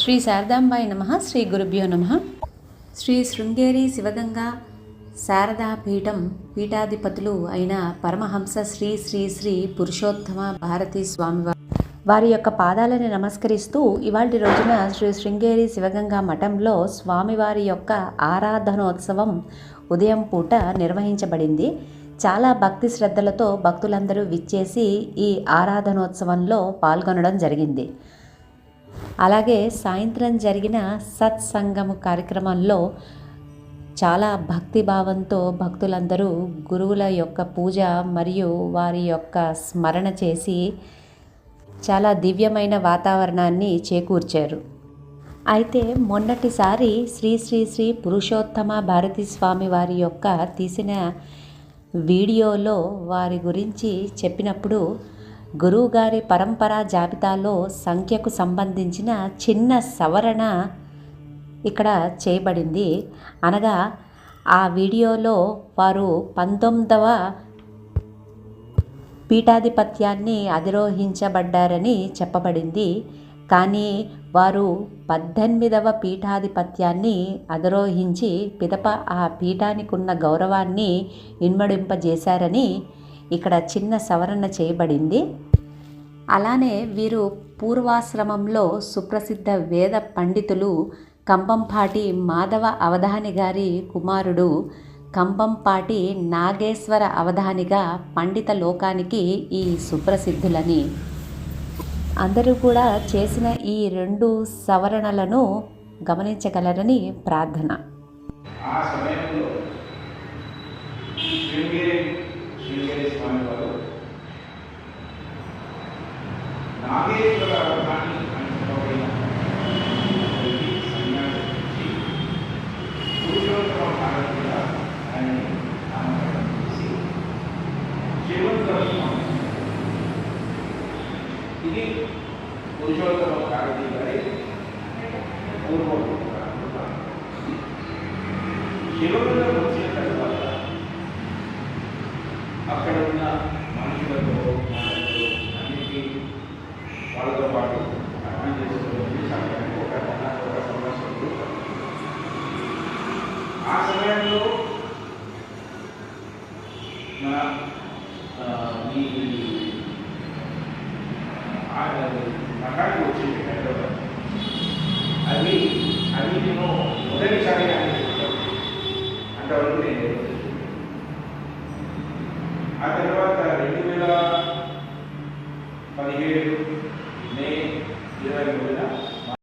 శ్రీ శారదాంబాయి నమః. శ్రీ గురుభ్యో నమః. శ్రీ శృంగేరి శివగంగా శారదా పీఠం పీఠాధిపతులు అయిన పరమహంస శ్రీ శ్రీ శ్రీ పురుషోత్తమ భారతీ స్వామి వారి యొక్క పాదాలను నమస్కరిస్తూ ఇవాళ రోజున శ్రీ శృంగేరి శివగంగా మఠంలో స్వామివారి యొక్క ఆరాధనోత్సవం ఉదయం పూట నిర్వహించబడింది. చాలా భక్తి శ్రద్ధలతో భక్తులందరూ విచ్చేసి ఈ ఆరాధనోత్సవంలో పాల్గొనడం జరిగింది. అలాగే సాయంత్రం జరిగిన సత్సంగము కార్యక్రమంలో చాలా భక్తిభావంతో భక్తులందరూ గురువుల యొక్క పూజ మరియు వారి యొక్క స్మరణ చేసి చాలా దివ్యమైన వాతావరణాన్ని చేకూర్చారు. అయితే మొన్నటిసారి శ్రీ శ్రీ శ్రీ పురుషోత్తమ భారతీ స్వామి వారి యొక్క తీసిన వీడియోలో వారి గురించి చెప్పినప్పుడు గురువుగారి పరంపరా జాబితాలో సంఖ్యకు సంబంధించిన చిన్న సవరణ ఇక్కడ చేయబడింది. అనగా ఆ వీడియోలో వారు 19వ పీఠాధిపత్యాన్ని అధిరోహించబడ్డారని చెప్పబడింది. కానీ వారు 18వ పీఠాధిపత్యాన్ని అధిరోహించి పిదప ఆ పీఠానికి ఉన్న గౌరవాన్ని ఇన్మడింపజేశారని ఇక్కడ చిన్న సవరణ చేయబడింది. అలానే వీరు పూర్వాశ్రమంలో సుప్రసిద్ధ వేద పండితులు కంభంపాటి మాధవ అవధాని గారి కుమారుడు కంభంపాటి నాగేశ్వర అవధానిగా పండిత లోకానికి ఈ సుప్రసిద్ధులని అందరూ కూడా చేసిన ఈ 2 సవరణలను గమనించగలరని ప్రార్థన. ఆ సమయంలో శృంగేరి స్వామి వారు నాగేశ్వర అవధాని అని చెప్పబడిన సన్యాసి పురుషోత్తమ భారతిగా ఆయన నామకరణం చేసి శివంతర స్వామి ఇది పురుషోత్తమ భారతి గారి పూర్వం శివగంగ వచ్చిన తర్వాత అక్కడ ఉన్న మనుషులతో అన్నిటికీ వాళ్ళతో పాటు అర్థం చేసుకోవడానికి సమయానికి ఒక సంవత్సరంలో ఆ సమయంలో మన ఈ మఠానికి వచ్చింది హైదరాబాద్. అవి నేను మొదటిసారి అంతవరకు నేను ఆ తర్వాత 2017